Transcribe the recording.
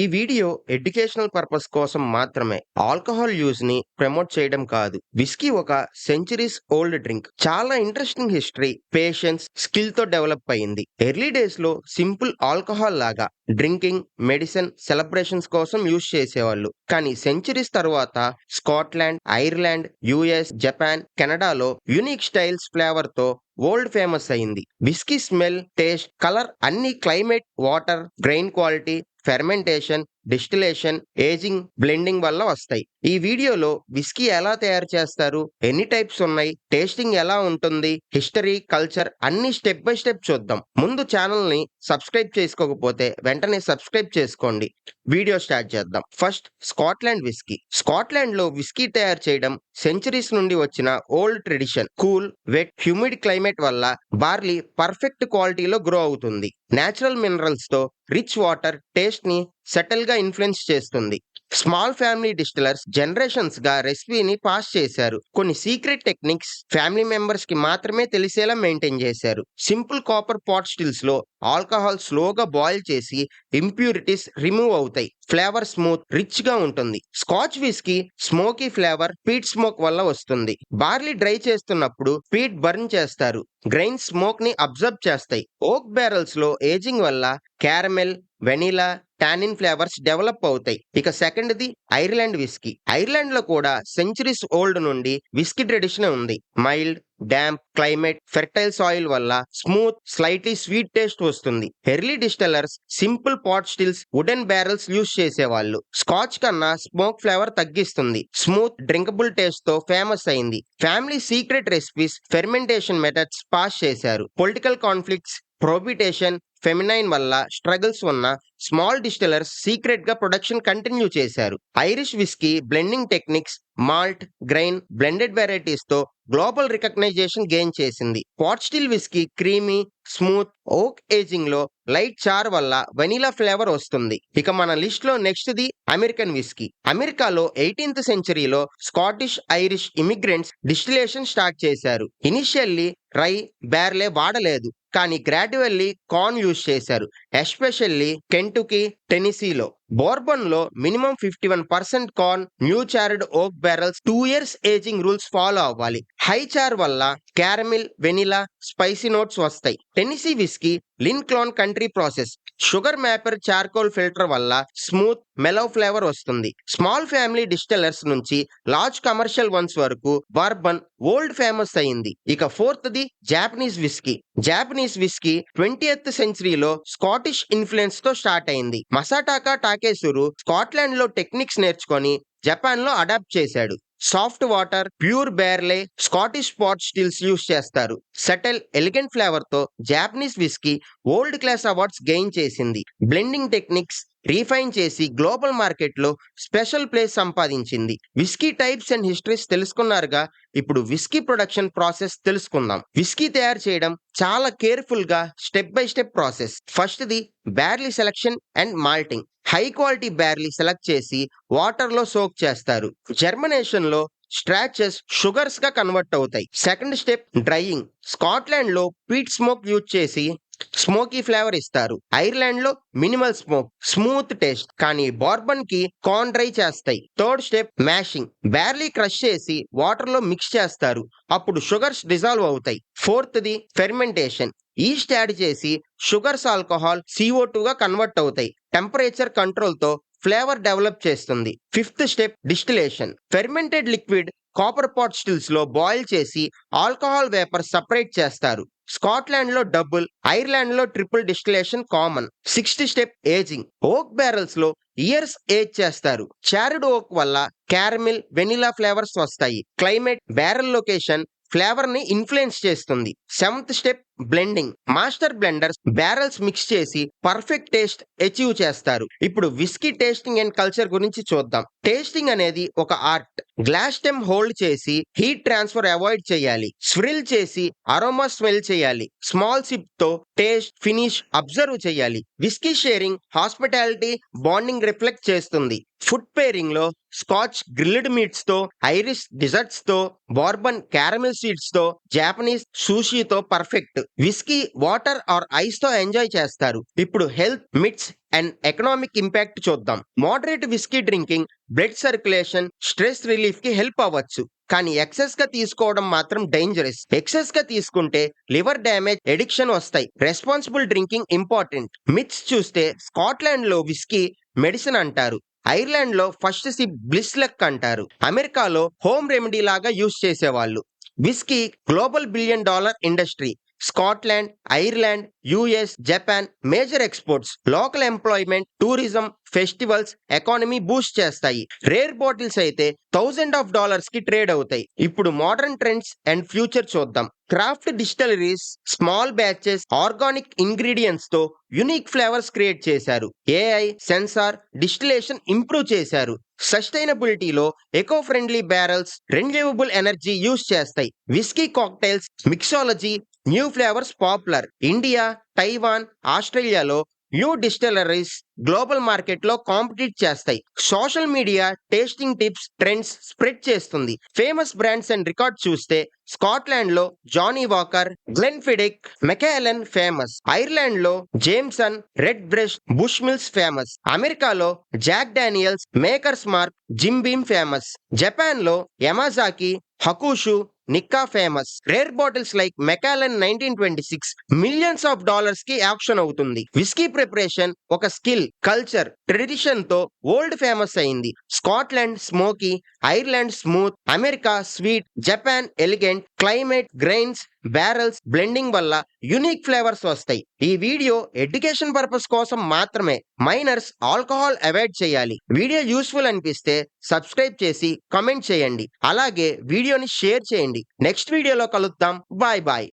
ఈ video educational purpose కోసం మాత్రమే. ఆల్కహాల్ యూజ్ ని ప్రమోట్ చేయడం కాదు. విస్కీ ఒక సెంచరీస్ ఓల్డ్ డ్రింక్. చాలా ఇంట్రెస్టింగ్ హిస్టరీ, పేషెన్స్, స్కిల్ తో డెవలప్ అయింది. ఎర్లీ డేస్ లో సింపుల్ ఆల్కహాల్ లాగా డ్రింకింగ్, మెడిసిన్, సెలబ్రేషన్స్ కోసం యూజ్ చేసేవాళ్ళు. కానీ సెంచరీస్ తర్వాత స్కాట్లాండ్, ఐర్లాండ్, యుఎస్, జపాన్, కెనడాలో యూనిక్ స్టైల్స్ ఫ్లేవర్ తో వరల్డ్ ఫేమస్ అయింది. విస్కీ స్మెల్, టేస్ట్, కలర్ అన్ని climate, water, grain quality, fermentation, distillation, ageing, blending వల్ల వస్తాయి. ఈ వీడియోలో విస్కీ ఎలా తయారు చేస్తారు, ఎన్ని టైప్స్ ఉన్నాయి, టేస్టింగ్ ఎలా ఉంటుంది, హిస్టరీ, కల్చర్ అన్ని స్టెప్ బై స్టెప్ చూద్దాం. ముందు ఛానల్ ని సబ్స్క్రైబ్ చేసుకోకపోతే వెంటనే సబ్స్క్రైబ్ చేసుకోండి. వీడియో స్టార్ట్ చేద్దాం. First, Scotland whisky. స్కాట్లాండ్ లో విస్కీ తయారు చేయడం సెంచరీస్ నుండి వచ్చిన old tradition. Cool, wet, humid climate వల్ల బార్లీ పర్ఫెక్ట్ క్వాలిటీలో గ్రో అవుతుంది. నేచురల్ మినరల్స్ తో రిచ్ వాటర్ టేస్ట్ ని సెటిల్ గా ఇన్ఫ్లుయెన్స్ చేస్తుంది. స్మాల్ ఫ్యామిలీ డిస్టిలర్స్ జనరేషన్స్ గా రెసిపీని పాస్ చేశారు. కొన్ని సీక్రెట్ టెక్నిక్స్ ఫ్యామిలీ మెంబర్స్ కి మాత్రమే తెలిసేలా మెయింటైన్ చేశారు. సింపుల్ కాపర్ పాట్ స్టిల్స్ లో ఆల్కహాల్ స్లోగా బాయిల్ చేసి ఇంప్యూరిటీస్ రిమూవ్ అవుతాయి. ఫ్లేవర్ స్మూత్, రిచ్ గా ఉంటుంది. Scotch whisky smoky flavour peat smoke వల్ల వస్తుంది. బార్లీ డ్రై చేస్తున్నప్పుడు పీట్ బర్న్ చేస్తారు. గ్రెయిన్ స్మోక్ ని అబ్జర్వ్ చేస్తాయి. ఓక్ బ్యారల్స్ లో ఏజింగ్ వల్ల caramel, vanilla, tannin flavours develop అవుతాయి. ఇక second the Ireland whisky. Ireland లో కూడా సెంచరీస్ ఓల్డ్ నుండి విస్కీ ట్రెడిషన్ ఉంది. Mild, damp climate, fertile soil వల్ల స్మూత్, స్లైట్లీ స్వీట్ టేస్ట్ వస్తుంది. Early distillers simple pot stills, wooden barrels use చేసేవాళ్ళు. Scotch కన్నా స్మోక్ ఫ్లేవర్ తగ్గిస్తుంది. స్మూత్, డ్రింకబుల్ టేస్ట్ తో ఫేమస్ అయింది. Family secret recipes, fermentation methods pass చేశారు. Political conflicts, prohibition, feminine వల్ల struggles ఉన్న స్మాల్ డిస్టిలర్స్ సీక్రెట్ గా ప్రొడక్షన్ కంటిన్యూ చేశారు. Irish whiskey blending techniques, malt, grain, blended varieties తో గ్లోబల్ రికగ్నైజేషన్ గెయిన్ చేసింది. Pot still whiskey creamy, smooth, oak ageing లో light చార్ వల్ల vanilla flavour వస్తుంది. ఇక మన లిస్ట్ లో నెక్స్ట్ ది అమెరికన్ విస్కీ. అమెరికాలో 18th సెంచరీలో Scottish, Irish immigrants distillation start చేశారు. ఇనిషియల్లీ రై, బ్యార్లే వాడలేదు, కానీ గ్రాడ్యువల్లీ కార్న్ యూజ్ చేశారు. ఎస్పెషల్లీ కెంటుకీ, టెనిసీలో. బోర్బన్ లో minimum 51% corn, new charred oak barrels, 2 years aging rules follow అవ్వాలి. హై చార్ వల్ల క్యారమిల్, వెనిలా, స్పైసీ నోట్స్ వస్తాయి. Tennessee whiskey Lincoln county process. Sugar maple charcoal filter వల్ల smooth, mellow flavour వస్తుంది. Small family distillers నుంచి large commercial ones వరకు bourbon old famous అయింది. ఇక fourth the Japanese whiskey. Japanese whiskey 20th సెంచరీలో Scottish influence తో start అయింది. Masataka Taketsuru Scotland లో టెక్నిక్స్ నేర్చుకొని జపాన్ లో అడాప్ట్ చేశాడు. Soft water, pure barley, Scottish pot stills use చేస్తారు. సెటిల్, ఎలిగెంట్ ఫ్లేవర్ తో Japanese whiskey world class awards gain చేసింది. బ్లెండింగ్ టెక్నిక్స్ రీఫైన్ చేసి గ్లోబల్ మార్కెట్ లో స్పెషల్ ప్లేస్ సంపాదించింది. విస్కీ టైప్స్ అండ్ హిస్టరీస్ తెలుసుకున్నారుగా, ఇప్పుడు విస్కీ ప్రొడక్షన్ ప్రాసెస్ తెలుసుకుందాం. Whiskey తయారు చేయడం చాలా కేర్ఫుల్ గా step by step process. First the barley selection and malting. High quality barley select చేసి వాటర్ లో సోక్ చేస్తారు. జర్మినేషన్ లో స్ట్రాచెస్ షుగర్స్ గా కన్వర్ట్ అవుతాయి. Second step drying. స్కాట్లాండ్ లో పీట్ స్మోక్ యూజ్ చేసి స్మోకీ ఫ్లేవర్ ఇస్తారు. ఐర్లాండ్ లో మినిమల్ స్మోక్, స్మూత్ టేస్ట్. కానీ బార్బన్ కి కార్న్ డ్రై చేస్తాయి. Third step mashing. Barley crush చేసి వాటర్ లో మిక్స్ చేస్తారు. అప్పుడు షుగర్స్ డిజాల్వ్ అవుతాయి. Fourth the fermentation. East add చేసి షుగర్స్ ఆల్కహాల్ CO2 గా కన్వర్ట్ అవుతాయి. టెంపరేచర్ కంట్రోల్ తో ఫ్లేవర్ డెవలప్ చేస్తుంది. Fifth step distillation. Fermented liquid copper pot stills లో బాయిల్ చేసి ఆల్కహాల్ వేపర్ సపరేట్ చేస్తారు. స్కాట్లాండ్ లో డబుల్, ఐర్లాండ్ లో triple distillation common. Sixth step ageing. Oak barrels లో ఇయర్స్ ఏజ్ చేస్తారు. చార్డ్ ఓక్ వల్ల క్యారమిల్, వెనిలా ఫ్లేవర్స్ వస్తాయి. క్లైమేట్, బ్యారల్ లొకేషన్ ఫ్లేవర్ ని ఇన్ఫ్లుయెన్స్ చేస్తుంది. Seventh step blending. Master blenders barrels mix చేసి పర్ఫెక్ట్ టేస్ట్ అచీవ్ చేస్తారు. ఇప్పుడు విస్కీ టేస్టింగ్ అండ్ కల్చర్ గురించి చూద్దాం. టేస్టింగ్ అనేది ఒక ఆర్ట్. గ్లాస్ స్టెమ్ హోల్డ్ చేసి హీట్ ట్రాన్స్ఫర్ అవాయిడ్ చేయాలి. స్విరిల్ చేసి అరోమా స్మెల్ చేయాలి. స్మాల్ సిప్ తో టేస్ట్, ఫినిష్ అబ్జర్వ్ చేయాలి. Whiskey sharing hospitality, bonding reflect చేస్తుంది. ఫుడ్ పేరింగ్ లో స్కాచ్ గ్రిల్డ్ మీట్స్ తో, ఐరిష్ డిజర్ట్స్ తో, బార్బన్ క్యారమిల్ సీడ్స్ తో, జాపనీస్ సూషీతో perfect. Whiskey water or ice తో ఎంజాయ్ చేస్తారు. ఇప్పుడు హెల్త్ మిట్స్ అండ్ ఎకనామిక్ ఇంపాక్ట్ చూద్దాం. Moderate whiskey drinking blood circulation, stress relief కి హెల్ప్ అవ్వచ్చు. కానీ ఎక్సెస్ గా తీసుకోవడం మాత్రం డేంజరస్. ఎక్సెస్ గా తీసుకుంటే లివర్ డ్యామేజ్, ఎడిక్షన్ వస్తాయి. Responsible drinking important. మిత్స్ చూస్తే స్కాట్లాండ్ లో విస్కీ మెడిసిన్ అంటారు. ఐర్లాండ్ లో ఫస్ట్ సిప్ బ్లిస్ లక్ అంటారు. అమెరికాలో హోమ్ రెమెడీ లాగా యూజ్ చేసేవాళ్ళు. Whisky global $1 billion industry. Scotland, Ireland, US, Japan major exports. Local employment, tourism, festivals economy Boost చేస్తాయి. Rare bottles అయితే $1000s కి ట్రేడ్ అవుతాయి. ఇప్పుడు మోడర్న్ ట్రెండ్స్ అండ్ ఫ్యూచర్ చూద్దాం. Craft distilleries small batches, organic ingredients తో unique flavours create చేశారు. AI, sensor, distillation improve చేశారు. సస్టైనబిలిటీలో eco friendly barrels, renewable energy use చేస్తాయి. Whiskey cocktails, mixology, new flavours popular. India, Taiwan, ఆస్ట్రేలియాలో new distilleries global market లో compete చేస్తాయి. Social media tasting tips, trends spread చేస్తుంది. Famous brands and record చూస్తే Scotland లో Johnnie Walker, Glenfiddich, Macallan famous. Ireland లో Jameson, Redbreast, Bushmills famous. అమెరికాలో Jack Daniels, Maker's Mark, Jim Beam famous. Japan లో యమాజాకి, హకుషు, Nikka famous. Rare bottles like Macallan 1926 millions of dollars కి auction అవుతుంది. Whiskey preparation ఒక skill, culture, tradition తో world famous అయింది. Scotland smoky, Ireland smooth, America sweet, Japan elegant. Climate, grains, barrels blending వల్ల unique flavours వస్తాయి. ఈ video education purpose కోసం మాత్రమే. మైనర్స్ ఆల్కహాల్ అవాయిడ్ చేయాలి. వీడియో యూస్ఫుల్ అనిపిస్తే సబ్స్క్రైబ్ చేసి కామెంట్ చేయండి. అలాగే వీడియోని షేర్ చేయండి. నెక్స్ట్ వీడియోలో కలుద్దాం. Bye bye.